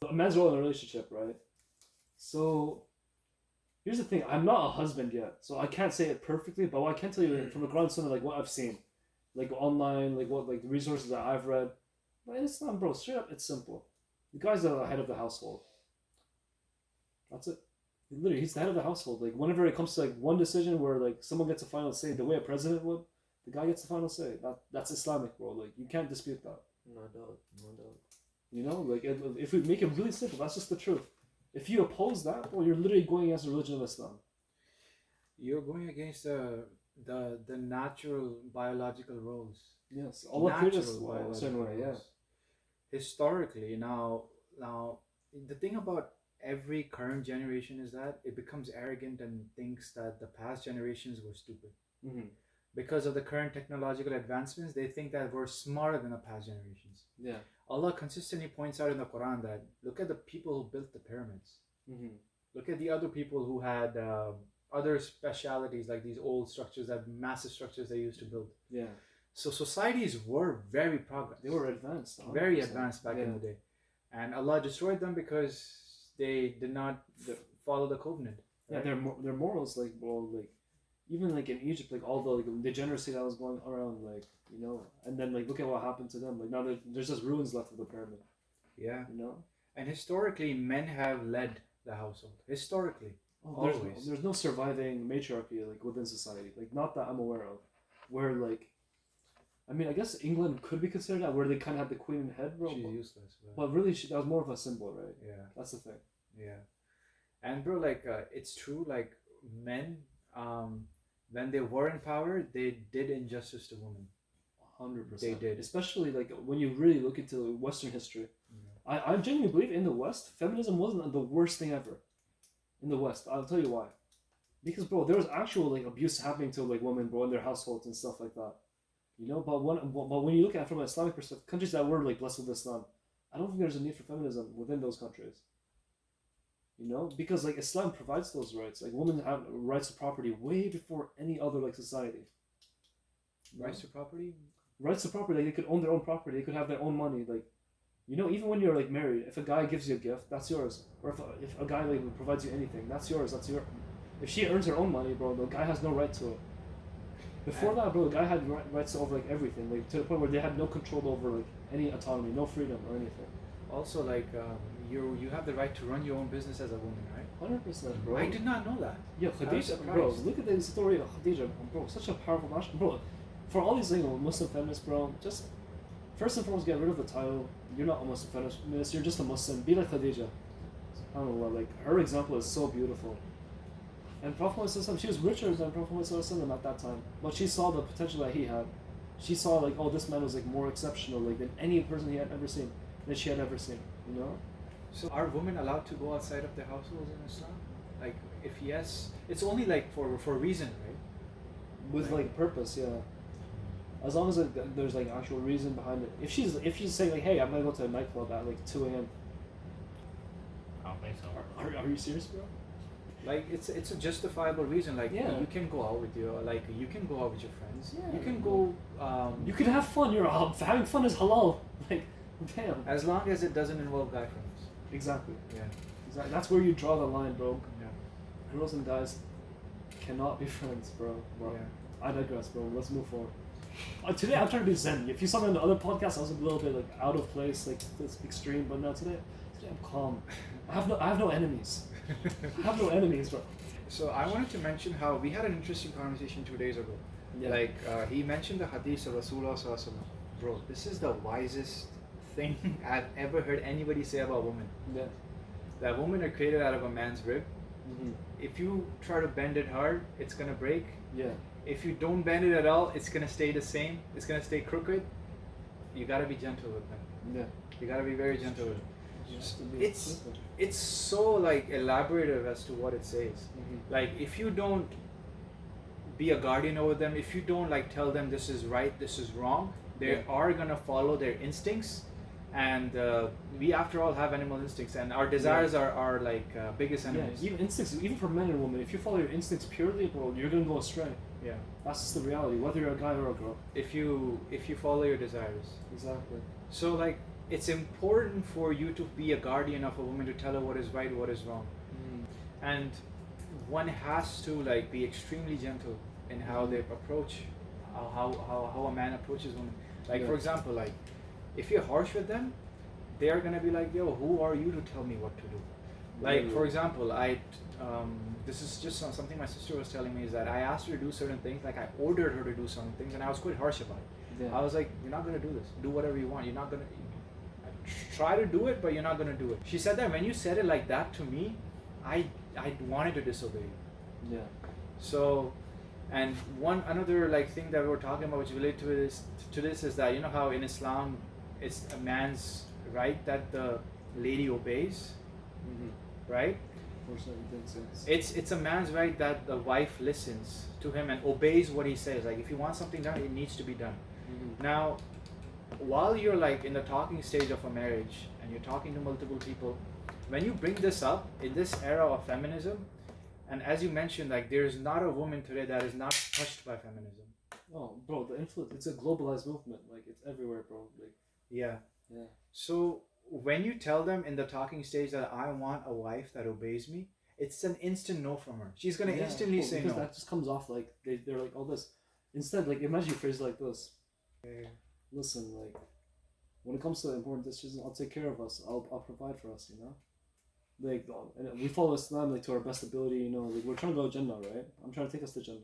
a man's role in a relationship, right? So here's the thing: I'm not a husband yet, so I can't say it perfectly. But what I can tell you from the Quran Sunnah, like what I've seen, like online, like what like the resources that I've read, but in Islam, bro, straight up, it's simple. The guy's the head of the household. That's it. Literally, he's the head of the household. Like whenever it comes to like one decision where like someone gets a final say, the way a president would, the guy gets the final say. That's Islamic, bro. Like you can't dispute that. No doubt, no doubt. You know, like if we make it really simple, that's just the truth. If you oppose that, bro, you're literally going against the religion of Islam. You're going against the natural biological roles. Yes, Allah created us a certain way. Yeah. Historically, now the thing about every current generation is that it becomes arrogant and thinks that the past generations were stupid. Mm-hmm. Because of the current technological advancements, they think that we're smarter than the past generations. Yeah. Allah consistently points out in the Quran that look at the people who built the pyramids. Mm-hmm. Look at the other people who had other specialities, like these old structures, that massive structures they used to build. Yeah. So societies were very progress. They were advanced. 100%. Very advanced back in the day. And Allah destroyed them because they did not follow the covenant. Right? Yeah, their morals, like, well, like, even like in Egypt, like all the like degeneracy that was going around, like, you know, and then like look at what happened to them. Like now there's just ruins left of the pyramid. Yeah. You know. And historically, men have led the household. Historically, there's no surviving matriarchy like within society. Like not that I'm aware of, where like, I mean, I guess England could be considered that, where they kind of had the queen in head, bro. She's useless. But really, that was more of a symbol, right? Yeah. That's the thing. Yeah. And bro, like, it's true. Like men, when they were in power, they did injustice to women. 100%. They did. Especially like when you really look into Western history. Yeah. I genuinely believe in the West, feminism wasn't the worst thing ever. In the West, I'll tell you why. Because bro, there was actual like abuse happening to like women, bro, in their households and stuff like that. You know, but when you look at it from an Islamic perspective, countries that were like blessed with Islam, I don't think there's a need for feminism within those countries. You know, because like Islam provides those rights. Like women have rights to property way before any other like society. Rights to property? Rights to property, like they could own their own property, they could have their own money. Like, you know, even when you're like married, if a guy gives you a gift, that's yours. Or if a guy like provides you anything, that's yours. That's your. If she earns her own money, bro, the guy has no right to it. Before that, bro, the guy had rights over like everything, like to the point where they had no control over like any autonomy, no freedom or anything. Also, like you have the right to run your own business as a woman, right? 100%, bro. I did not know that. Yeah, Khadija, bro. Look at the story of Khadija, bro. Such a powerful national, bro. For all these Muslim feminists, bro, just first and foremost get rid of the title. You're not a Muslim feminist. You're just a Muslim. Be like Khadija. SubhanAllah, like her example is so beautiful. And Prophet Muhammad, she was richer than Prophet Muhammad at that time, but she saw the potential that he had. She saw like, oh, this man was like more exceptional, like than any person he had ever seen, that she had ever seen. You know. So are women allowed to go outside of their households in Islam? Like, if yes, it's only like for reason, right? With like purpose, yeah. As long as there's like actual reason behind it. If she's saying like, hey, I'm gonna go to a nightclub at like 2 a.m. I don't think so. Are you serious, bro? Like it's a justifiable reason. Like yeah. You can go out with you can go out with your friends. Yeah. You can go. You can have fun. Having fun is halal. Like, damn. As long as it doesn't involve guy friends. Exactly. Yeah. Exactly. That's where you draw the line, bro. Yeah. Girls and guys cannot be friends, bro. Yeah. I digress, bro. Let's move forward. Today I'm trying to be zen. If you saw me on the other podcast, I was a little bit like out of place, like this extreme. But now today I'm calm. I have no enemies. I have no enemies, bro. So I wanted to mention how we had an interesting conversation 2 days ago. Yeah. Like he mentioned the hadith of Rasulullah Sallallahu Alaihi Wasallam. Bro, this is the wisest thing I've ever heard anybody say about women. Yeah. That women are created out of a man's rib. Mm-hmm. If you try to bend it hard, it's gonna break. Yeah. If you don't bend it at all, it's gonna stay the same. It's gonna stay crooked. You gotta be gentle with them. Yeah. You gotta be very gentle with them. It's It's so like elaborative as to what it says. Mm-hmm. Like if you don't be a guardian over them, if you don't like tell them this is right, this is wrong, they are gonna follow their instincts. And we, after all, have animal instincts, and our desires are like biggest enemies. Yeah, even instincts, even for men and women. If you follow your instincts purely, bro, you're gonna go astray. Yeah, that's just the reality. Whether you're a guy or a girl. If you follow your desires. Exactly. So like, it's important for you to be a guardian of a woman, to tell her what is right, what is wrong. And one has to like be extremely gentle in how they approach, how a man approaches women. Like for example, like if you're harsh with them, they are gonna be like, yo, who are you to tell me what to do? Like for example, this is just something my sister was telling me, is that I asked her to do certain things, like I ordered her to do certain things, and I was quite harsh about it. I was like, you're not gonna do this. Do whatever you want. You're not gonna try to do it, but you're not gonna do it. She said that when you said it like that to me, I wanted to disobey you. Yeah. So, and another like thing that we were talking about, which related to this is that, you know how in Islam it's a man's right that the lady obeys, right? For certain things, It's a man's right that the wife listens to him and obeys what he says. Like if he wants something done, it needs to be done. Now, while you're like in the talking stage of a marriage and you're talking to multiple people, when you bring this up in this era of feminism, and as you mentioned, like there's not a woman today that is not touched by feminism. Oh, bro, the influence, it's a globalized movement. Like it's everywhere, bro. Like yeah. Yeah. So when you tell them in the talking stage that I want a wife that obeys me, it's an instant no from her. She's gonna instantly say no. That just comes off like they're like all this. Instead, like imagine you phrase it like this. Listen, like when it comes to important decisions, I'll take care of us. I'll provide for us. You know, like and we follow Islam like to our best ability. You know, like we're trying to go Jannah, right? I'm trying to take us to Jannah.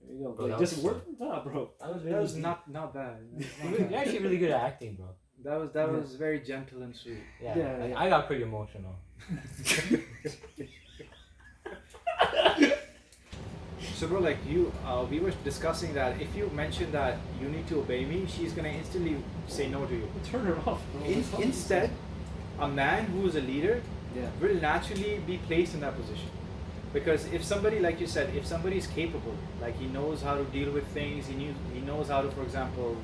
There you go. Bro, like just work, bro. That was not bad. You're actually really good at acting, bro. That was very gentle and sweet. Yeah. I got pretty emotional. So bro, like we were discussing that if you mention that you need to obey me, she's gonna instantly say no to you. Turn her off, bro. Instead, a man who is a leader will naturally be placed in that position. Because if somebody, like you said, if somebody is capable, like he knows how to deal with things, he knows how to, for example,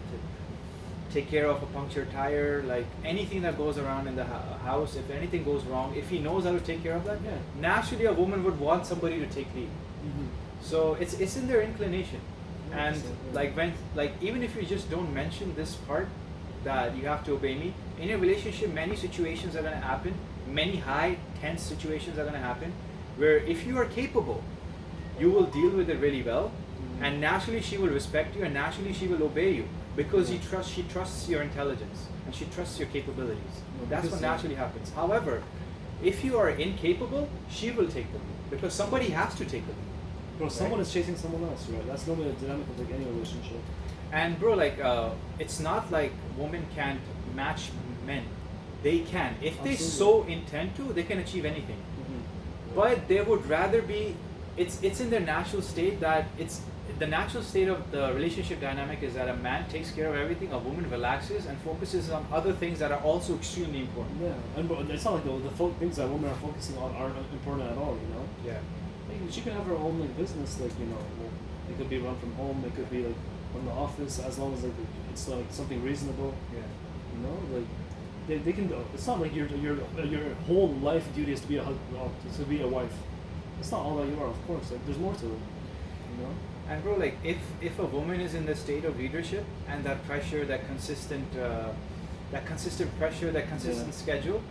take care of a punctured tire, like anything that goes around in the house, if anything goes wrong, if he knows how to take care of that, naturally a woman would want somebody to take lead. So it's in their inclination. And like even if you just don't mention this part that you have to obey me, in a relationship many situations are gonna happen, many high tense situations are gonna happen, where if you are capable, you will deal with it really well, and naturally she will respect you, and naturally she will obey you, because she trusts your intelligence and she trusts your capabilities. That's what naturally happens. However, if you are incapable, she will take the lead, because somebody has to take the lead. Bro, someone is chasing someone else, right? That's normally a dynamic of like any relationship. And bro, like it's not like women can't match men. They can. If they so intend to, they can achieve anything. But they would rather be, it's in their natural state that it's, the natural state of the relationship dynamic is that a man takes care of everything, a woman relaxes and focuses on other things that are also extremely important. Yeah, and it's not like the things that women are focusing on aren't important at all, you know? Yeah. Like, she could have her own like business, like, you know, it could be run from home, it could be like from the office, as long as like it's like something reasonable. Yeah. You know, like they can. It's not like your whole life duty is to be a wife. It's not all that you are, of course. Like there's more to it. You know. And bro, like if a woman is in the state of leadership and that pressure, that consistent pressure, that consistent schedule,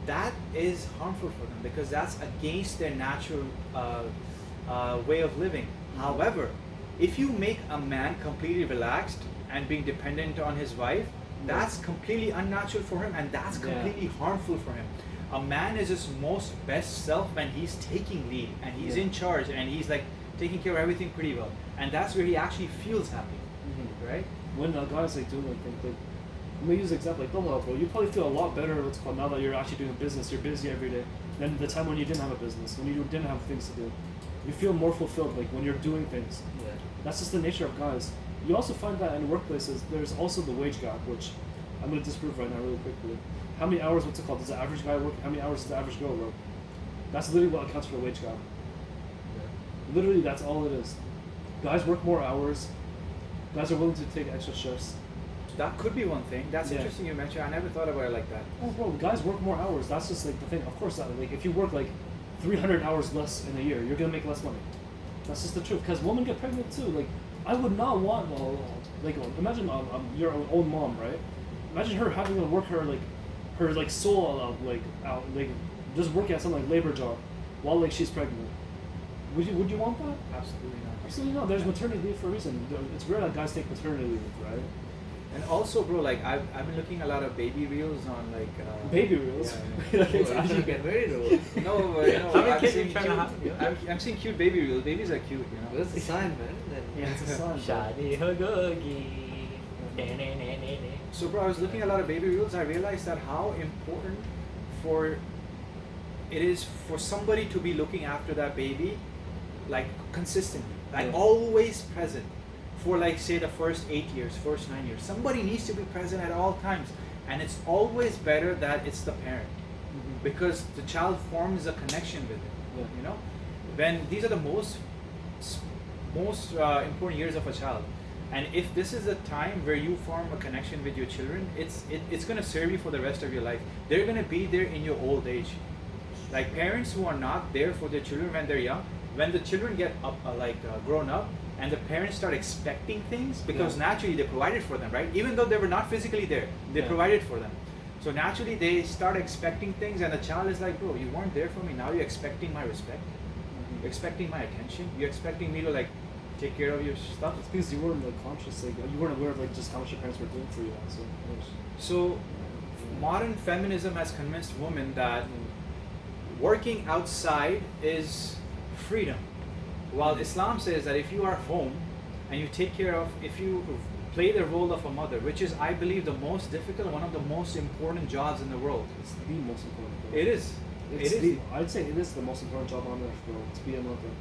that is harmful for them, because that's against their natural way of living. However, if you make a man completely relaxed and being dependent on his wife, that's completely unnatural for him, and that's completely harmful for him. A man is his most best self when he's taking lead and he's in charge and he's like taking care of everything pretty well, and that's where he actually feels happy, right? When a guy's like doing like let me use an example like bro, you probably feel a lot better what's called now that you're actually doing a business, you're busy every day, than the time when you didn't have a business, when you didn't have things to do. You feel more fulfilled like when you're doing things. Yeah. That's just the nature of guys. You also find that in workplaces there's also the wage gap, which I'm gonna disprove right now really quickly. How many hours, what's it called? Does the average guy work? How many hours does the average girl work? That's literally what accounts for the wage gap. Yeah. Literally, that's all it is. Guys work more hours. Guys are willing to take extra shifts. That could be one thing. That's interesting you mentioned. I never thought about it like that. Oh, bro, guys work more hours. That's just like the thing. Of course, like if you work like 300 hours less in a year, you're gonna make less money. That's just the truth. Because women get pregnant too. Like, I would not want, like, imagine your own mom, right? imagine her having to work her soul out just working at some like labor job while like she's pregnant. Would you want that? Absolutely not. Absolutely not. There's maternity leave for a reason. It's rare that guys take maternity leave, right? And also, bro, like I've been looking a lot of baby reels on like Baby reels. Yeah, Like, Oh, you should get married or what? no, but, you know, How many I'm kids seeing you trying to cute. have, yeah? I'm seeing cute baby reels. Babies are cute, you know. That's a sign, man. Then Yeah, it's a sign. bro. Shadi Hagogi. So, bro, I was looking at a lot of baby reels. I realized that how important for it is for somebody to be looking after that baby, like consistently, like Yeah. always present, for like say the first 8 years, first 9 years. Somebody needs to be present at all times, and it's always better that it's the parent, Mhm. because the child forms a connection with it. Yeah. You know, when these are the most important years of a child. And if this is a time where you form a connection with your children, it's going to serve you for the rest of your life. They're going to be there in your old age. Like parents who are not there for their children when they're young, when the children get up, grown up, and the parents start expecting things, because Yeah. naturally they provided for them, right? Even though they were not physically there, they Yeah. provided for them. So naturally they start expecting things, and the child is like, bro, you weren't there for me. Now you're expecting my respect. You're expecting my attention. You're expecting me to like take care of your stuff. It's because you weren't like conscious, like you weren't aware of like just how much your parents were doing for you. So, So modern feminism has convinced women that working outside is freedom, while Islam says that if you are home and you take care of, if you play the role of a mother, which is, I believe, the most difficult, one of the most important jobs in the world. it's the most important. Bro. It is. It's It is. I'd say it is the most important job on earth, bro. To be a mother.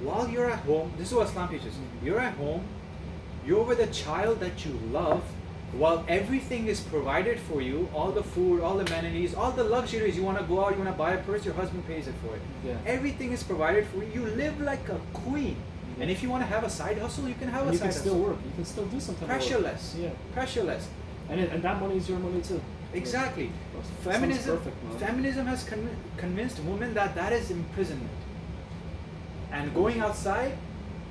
While you're at home, this is what Islam teaches. You're at home, you're with a child that you love, while everything is provided for you, all the food, all the amenities, all the luxuries. You want to go out, you want to buy a purse, your husband pays it for it. Yeah. Everything is provided for you. You live like a queen. Yeah. And if you want to have a side hustle, you can have And a you side can still hustle. work. You can still do something. Work. Pressureless. Yeah. Pressureless. And that money is your money too. Exactly. Sounds Feminism, perfect, man. feminism has convinced women that that is imprisonment. And going outside,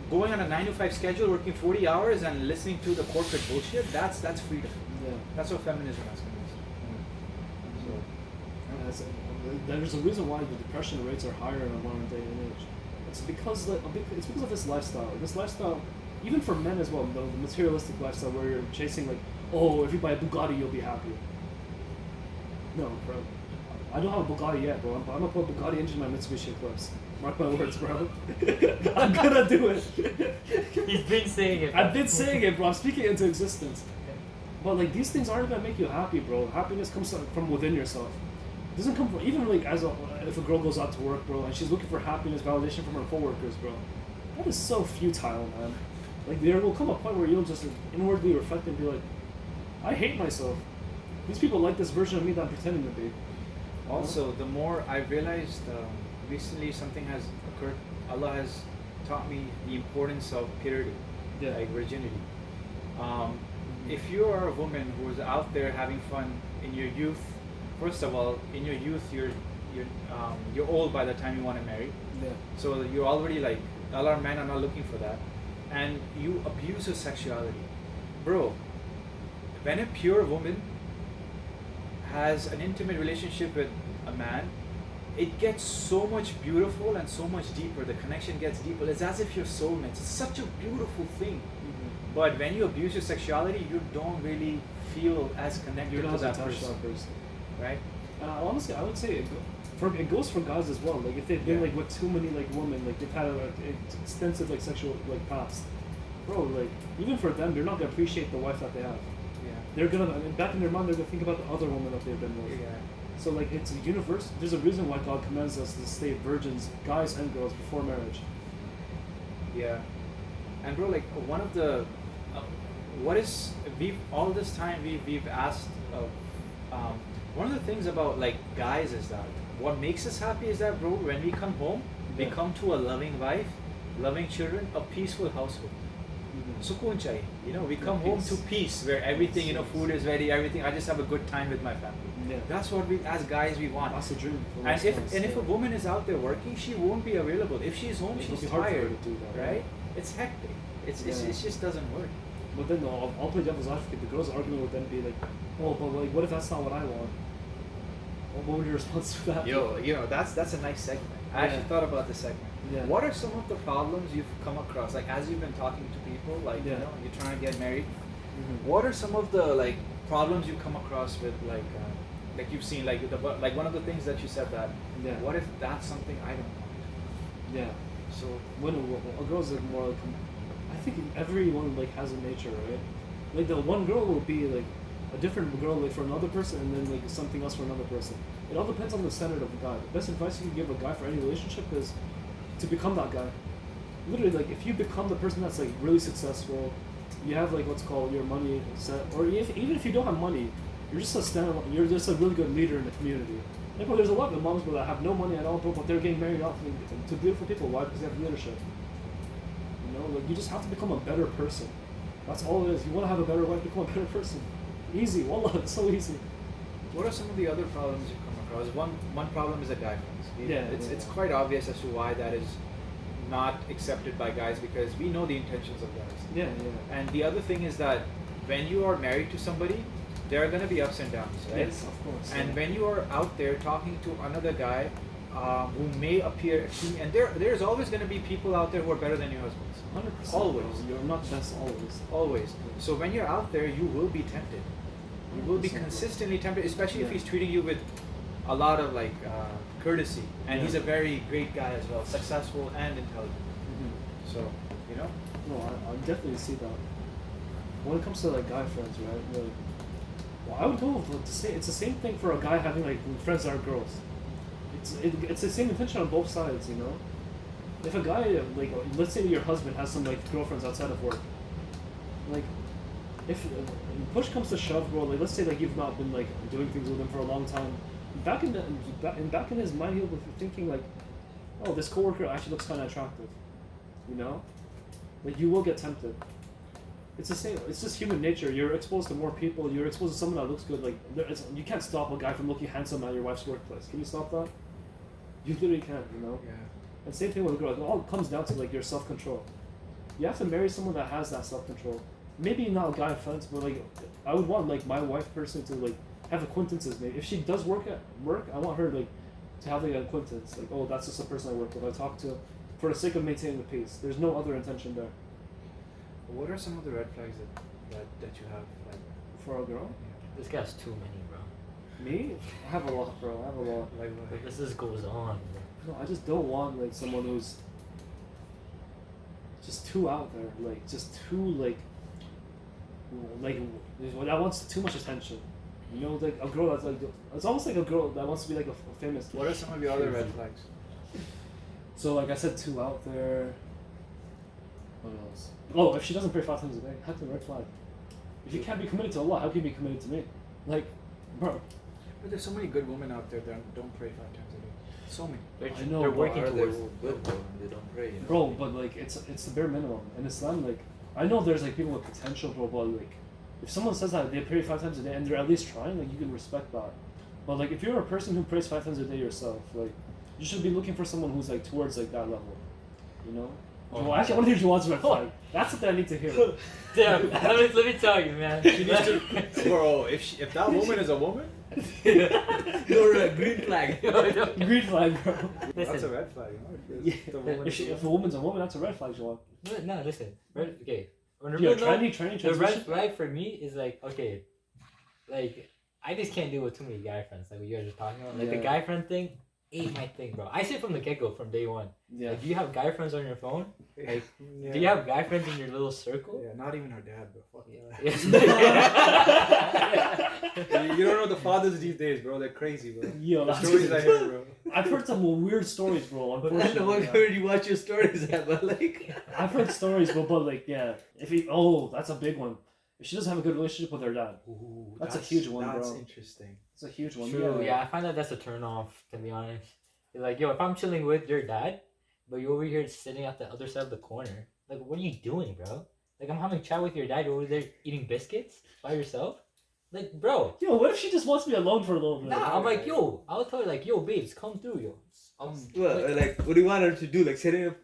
going on a 9 to 5 schedule, working 40 hours and listening to the corporate bullshit, that's freedom. Yeah. That's what feminism has convinced. So, That's, there's a reason why the depression rates are higher in a modern day and age. It's because of this lifestyle. This lifestyle, even for men as well, the materialistic lifestyle where you're chasing like, oh, if you buy a Bugatti, you'll be happy. No, bro. I don't have a Bugatti yet, bro. I'm gonna put a Bugatti engine in my Mitsubishi Eclipse. Mark my words, bro. I'm gonna do it. He's been saying it. I've been saying it, bro. I'm speaking it into existence. But like these things aren't gonna make you happy, bro. Happiness comes from within yourself. It doesn't come from even like if a girl goes out to work, bro, and she's looking for happiness, validation from her coworkers, bro. That is so futile, man. Like there will come a point where you'll just inwardly reflect and be like, I hate myself. These people like this version of me that I'm pretending to be. also, the more I realized recently, something has occurred. Allah has taught me the importance of purity, Yeah. like virginity. If you are a woman who is out there having fun in your youth, first of all, in your youth, you're old by the time you want to marry. Yeah. So you're already like, a lot of men are not looking for that. And you abuse your sexuality. Bro, when a pure woman has an intimate relationship with a man, it gets so much beautiful and so much deeper. The connection gets deeper. It's as if you're soulmates. It's such a beautiful thing. But when you abuse your sexuality, you don't really feel as connected You're to not that attached to person, that person. right? Honestly, I would say it goes for guys as well. Like if they've been Yeah. like with too many like women, like they've had an extensive like sexual like past, bro. Like even for them, they're not gonna appreciate the wife that they have. Yeah. They're gonna back in their mind, they're gonna think about the other woman that they've been with. Yeah. So like it's a universe. There's a reason why God commands us to stay virgins, guys and girls, before marriage. Yeah, and bro, like one of the, what is all this time we've asked, one of the things about like guys is that what makes us happy is that, bro, when we come home, we Yeah. come to a loving wife, loving children, a peaceful household. Sukoon chahiye. You know, we come home to peace where everything, you know, food is ready, everything. I just have a good time with my family. Yeah. That's what we, as guys, we want. That's the dream. for And most if guys, if a yeah. woman is out there working, she won't be available. If she's home, It'll she's be hard for her tired, to do that, right? It's hectic. It Yeah. just doesn't work. But then I'll play devil's advocate. The girl's argument would then be like, oh, but like, what if that's not what I want? What would your response to that? That's a nice segment. I actually thought about this segment. Yeah. What are some of the problems you've come across? Like as you've been talking to people, like Yeah. you're trying to get married. Mhm. What are some of the like problems you come across with like you've seen like one of the things that you said that Yeah. what if that's something I don't want? Yeah. So When a girl's like more like, I think everyone like has a nature, right? Like the one girl will be like a different girl like for another person, and then like something else for another person. It all depends on the standard of the guy. The best advice you can give a guy for any relationship is to become that guy. Literally, like if you become the person that's like really successful, you have like what's called your money set, or even if you don't have money, you're just a you're just a really good leader in the community. Like, bro, there's a lot of moms that have no money at all, bro, but they're getting married off to beautiful people. Why? Because they have leadership. You know, like you just have to become a better person. That's all it is. You want to have a better life, become a better person. Easy, wallah, it's so easy. what are some of the other problems you've come across? One problem is a guy friends. It's quite obvious as to why that is not accepted by guys because we know the intentions of guys. Yeah, yeah. And the other thing is that when you are married to somebody, there are going to be ups and downs, right? Yes, of course. And yeah. when you are out there talking to another guy who may appear, and there's always going to be people out there who are better than your husbands. 100%. Always. Bro. You're not best always. Always. So when you're out there, you will be tempted. You will be 100%. consistently tempted, especially if Yeah. he's treating you with a lot of like courtesy, and Yeah. he's a very great guy as well, successful and intelligent. Mm-hmm. So No, I definitely see that. When it comes to like guy friends, right? Like, well, I would go with like, it's the same thing for a guy having like friends that are girls. It's the same intention on both sides, you know. If a guy like let's say your husband has some like girlfriends outside of work, like if push comes to shove, bro, like let's say like you've not been like doing things with him for a long time, back in his mind he'll be thinking like, oh, this coworker actually looks kind of attractive, you know. Like you will get tempted. It's the same. It's just human nature. You're exposed to more people. You're exposed to someone that looks good. Like you can't stop a guy from looking handsome at your wife's workplace. Can you stop that? You literally can't. You know. yeah. And same thing with a girl. It all comes down to like your self-control. You have to marry someone that has that self-control. Maybe not a guy friends, but like I would want like my wife person to like have acquaintances. Maybe if she does work at work, I want her like to have like an acquaintance. Like, oh, that's just a person I work with. I talk to for the sake of maintaining the peace. There's no other intention there. What are some of the red flags that you have? Like, For a girl? This guy's too many, bro. Me? I have a lot, bro. I have a lot. Like, this just goes on, bro. No, I just don't want like someone who's just too out there, like just too like that wants too much attention. You know, like a girl that's like it's almost like a girl that wants to be like a famous. what are some of your other red flags? So like I said, too out there. What else? Oh, if she doesn't pray 5 times a day, that's a red flag. If you can't be committed to Allah, how can you be committed to me? Like, bro. But there's so many good women out there that don't pray 5 times a day. So many. They're, I know, they're but working Are they towards good though? They don't pray, you know? Bro, but like it's the bare minimum. In Islam, like I know there's like people with potential, bro, but like if someone says that they pray 5 times a day and they're at least trying, like you can respect that. But like if you're a person who prays 5 times a day yourself, like you should be looking for someone who's like towards like that level, you know. Oh, Well, actually, I want to hear Juwan's red flag. That's what I need to hear. Damn, let me tell you, man. She needs to, bro. If that woman is a woman, You're a green flag. Green flag, bro. that's a Listen, red flag. You know? Yeah. The woman is a If a woman's a woman, that's a red flag, Juwan. no, listen. Okay. On a Yeah, real note, trendy the red transition. flag for me is like, okay, like I just can't deal with too many guy friends. Like what you guys are talking about. Like the Yeah. guy friend thing ain't my thing, bro. I say from the get go, from day one. Yeah. Like, do you have guy friends on your phone? Like, yeah. do you have guy friends in your little circle? Yeah, not even her dad, bro. Fuck that. Yeah. You don't know the fathers these days, bro. They're crazy, bro. Yo, The that's stories I hear, bro. I've heard some weird stories, bro. I don't know Unfortunately, what yeah. where you watch your stories at, but like I've heard stories, but like, yeah. If he, that's a big one. If she doesn't have a good relationship with her dad, Ooh, That's a huge one, That's bro. interesting. it's a huge one. True, yeah, I find that that's a turn off, to be honest. You're like, yo, if I'm chilling with your dad, but you're over here sitting at the other side of the corner, like, what are you doing, bro? Like, I'm having chat with your dad, you're over there eating biscuits by yourself? Like, bro. Yo, what if she just wants to be alone for a little bit? Nah, I'm like, yo, I'll tell her, like, yo, babes, come through, yo. what do you want her to do? Like sitting up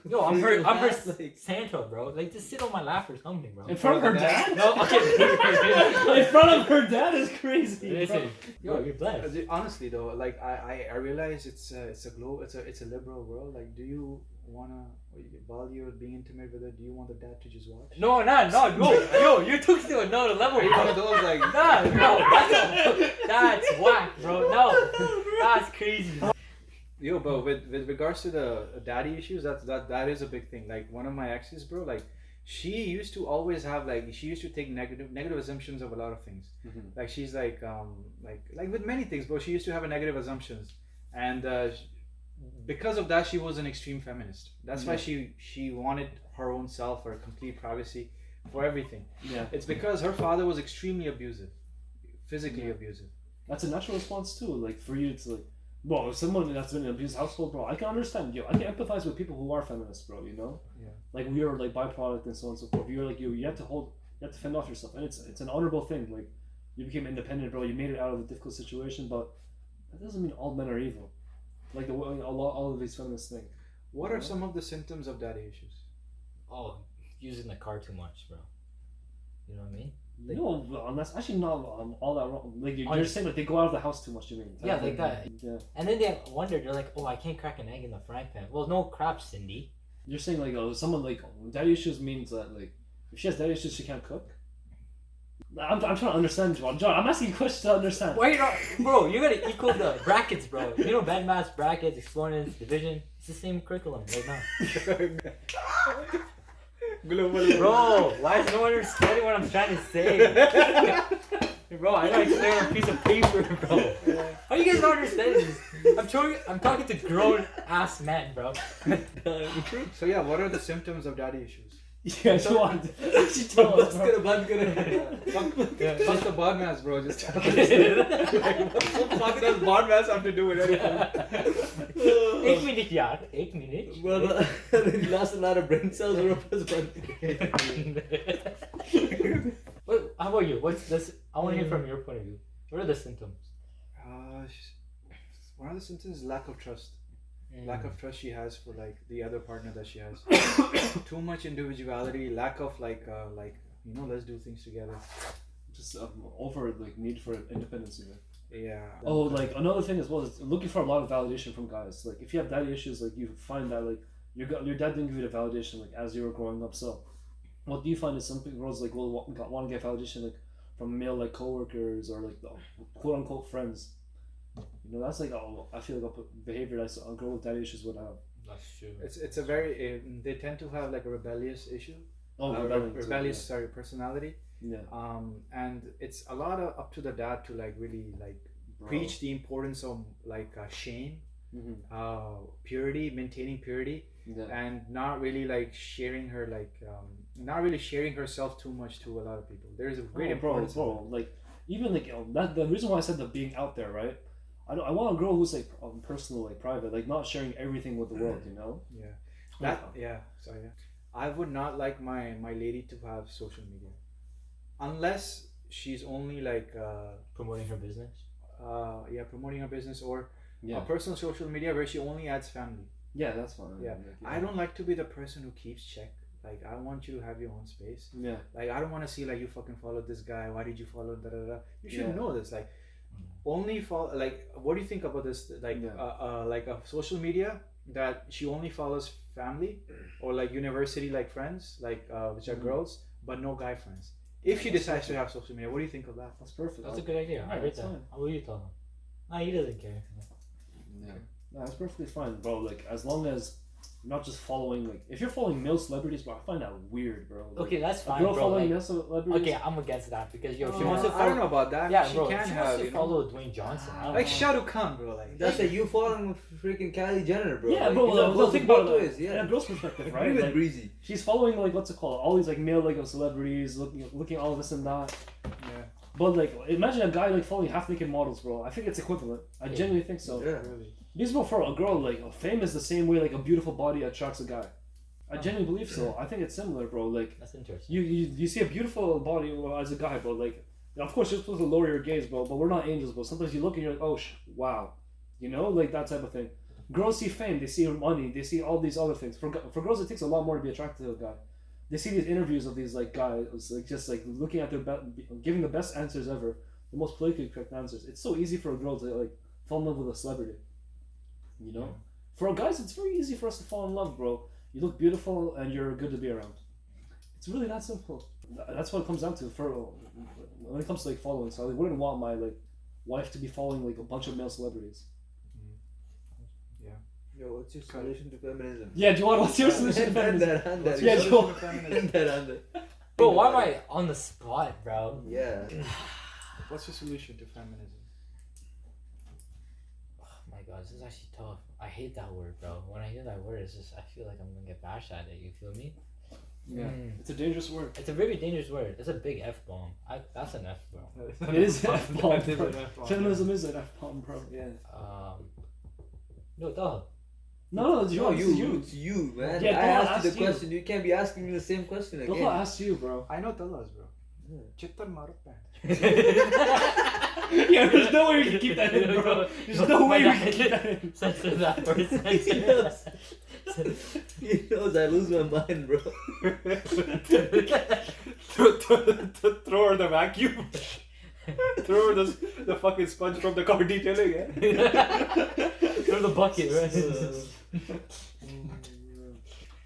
Yo, I'm her Like, Santa, bro. Like, just sit on my lap or something, bro. In front of her dad? No, okay. In front of her dad is crazy. Listen, yo, you're blessed. Honestly though, like I realize it's a liberal world. Like, do you wanna, while you're being intimate with it, do you want the dad to just watch? No, yo, you took it to another level, Are you one of bro. those like? Nah, no, that's whack, bro. No, that's crazy. Yo, but with regards to the daddy issues, that is a big thing. Like one of my exes, bro, like she used to always have she used to take negative assumptions of a lot of things. Mhm. Like she's like with many things, bro. She used to have a negative assumptions, and because of that, she was an extreme feminist. That's why she wanted her own self or complete privacy for everything. Yeah. It's because her father was extremely abusive, physically abusive. That's a natural response too. Like for you to like, well, if someone that's been in an abusive household, bro, I can understand. Yo, I can empathize with people who are feminists, bro. You know. Yeah. Like we are like byproduct and so on and so forth. You're like you have to fend off yourself, and it's an honorable thing. Like you became independent, bro. You made it out of a difficult situation, but that doesn't mean all men are evil. Like all of these feminists think. What are some of the symptoms of daddy issues? Oh, using the car too much, bro. You know what I mean? Like, No, unless actually not all that wrong. Like you're saying like they go out of the house too much. You mean? Yeah, like that. Yeah. And then they wonder, they're like, oh, I can't crack an egg in the frying pan. Well, no crap, Cindy. You're saying like someone like daddy issues means that like if she has daddy issues she can't cook. I'm trying to understand, John. I'm asking you questions to understand. Why not? Bro, you gotta equal the brackets, bro. You know, band mass, brackets, exponents, division. It's the same curriculum right now. Bro, why is no one understanding what I'm trying to say? Bro, I gotta explain on a piece of paper, bro. How you guys not understanding this? I'm talking to grown ass men, bro. So yeah, what are the symptoms of daddy issues? Yeah, go on. She told us, bro. Fuck the badmass, bro. Just like, what the fuck does badmass have to do with anything? 1 minute, yaar. 1 minute. well, he lost a lot of brain cells or was How about you? What's this? I want to hear from your point of view. What are the symptoms? One of the symptoms is lack of trust. Lack of trust she has for like the other partner that she has. Too much individuality, lack of let's do things together. Just over like need for independence, even. Yeah. Oh, like another thing as well is looking for a lot of validation from guys. Like if you have daddy issues, like you find that like your dad didn't give you the validation like as you were growing up. So what do you find is some girls like will want to get validation like from male like coworkers or like the quote unquote friends. You know, that's like I feel like a behavior that a girl with daddy issues would have. That's true. It's a very they tend to have like a rebellious issue. Oh, rebellious personality. Yeah. And it's a lot of up to the dad to like really like preach the importance of like shame, purity, maintaining purity, and not really like sharing her not really sharing herself too much to a lot of people. There's a great importance. Bro, like even like that the reason why I said the being out there, right? I want a girl who's like personal, like private, like not sharing everything with the world, you know? Yeah. I would not like my lady to have social media, unless she's only like Promoting her business. promoting her business or a personal social media where she only adds family. Yeah, that's fine. Yeah. I don't like to be the person who keeps check. Like I want you to have your own space. Yeah. Like I don't want to see like you fucking followed this guy. Why did you follow da da da? You should know this. Like only follow. Like what do you think about this? Like like a social media that she only follows family or like university like friends like which are girls but no guy friends. If she decides to have social media, what do you think of that? That's perfect. That's a good idea. I read that. How will you tell him? Nah, he doesn't care. Yeah. No, that's perfectly fine, bro. Like as long as you're not just following like if you're following male celebrities, bro, I find that weird, bro. Like, Okay, that's fine, a girl bro. following Like, male celebrities. okay, I'm against that because yo, she wants to I follow. don't know about that. Yeah, she bro. can She have wants to you know? follow Dwayne Johnson. I don't Like know. Shah Rukh Khan, bro. Like That's like you following freaking Kylie Jenner, bro. Yeah, like, bro. you know, Well, think about it. yeah. Yeah, girl's perspective, Agree right? with Like, Breezy. she's following like what's it called? All these like male like celebrities, looking all this and that. yeah. But like, imagine a guy like following half naked models, bro. I think it's equivalent. I genuinely think so. Yeah. Really. Because bro, for a girl, like fame is the same way like a beautiful body attracts a guy. I genuinely believe so. I think it's similar, bro. Like That's interesting. you see a beautiful body as a guy, bro. Like of course you're supposed to lower your gaze, bro. But we're not angels, bro. Sometimes you look and you're like, oh wow, you know, like that type of thing. Girls see fame, they see money, they see all these other things. For girls, it takes a lot more to be attracted to a guy. They see these interviews of these like guys, like just like looking at their giving the best answers ever, the most politically correct answers. It's so easy for a girl to like fall in love with a celebrity. You know, for guys, it's very easy for us to fall in love, bro. You look beautiful and you're good to be around. It's really that simple. That's what it comes down to. For when it comes to like following, so I wouldn't want my like wife to be following like a bunch of male celebrities. Yo, what's your solution to feminism? Yeah, do you want what's your solution to feminism? Hand Yeah, that. Joel. Hand that. Bro, why am I on the spot, bro? Yeah. What's your solution to feminism? Oh my god, this is actually tough. I hate that word, bro. When I hear that word, it's just I feel like I'm gonna get bashed at it. You feel me? Yeah, it's a dangerous word. It's a very dangerous word. It's a big F bomb. That's an F, bro. It is an F bomb. F-bomb. Feminism is an F bomb, bro. Yeah. No, duh. No, it's No, you. it's you, man. Yeah, I Talha asked you asked the you. question. You can't be asking me the same question again. Talha asked you, bro. I know Tallas, bro. Yeah. Chittar Marupan. Yeah, there's no way we can keep that in, bro. There's no way we can keep that in. Censor that word. He knows. He knows I lose my mind, bro. Throw her the vacuum. Throw her the fucking sponge from the car detailing. Throw the bucket, right?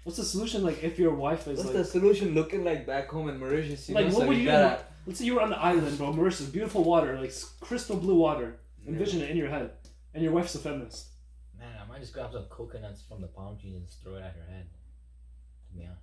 What's the solution? Like, if your wife is What's like, the solution looking like back home in Mauritius? You like, know, what so would you do? gotta- Let's say you were on the island, bro. Mauritius, beautiful water, like crystal blue water. Envision it in your head, and your wife's a feminist. Man, I might just grab some coconuts from the palm trees and just throw it at her head. To be honest.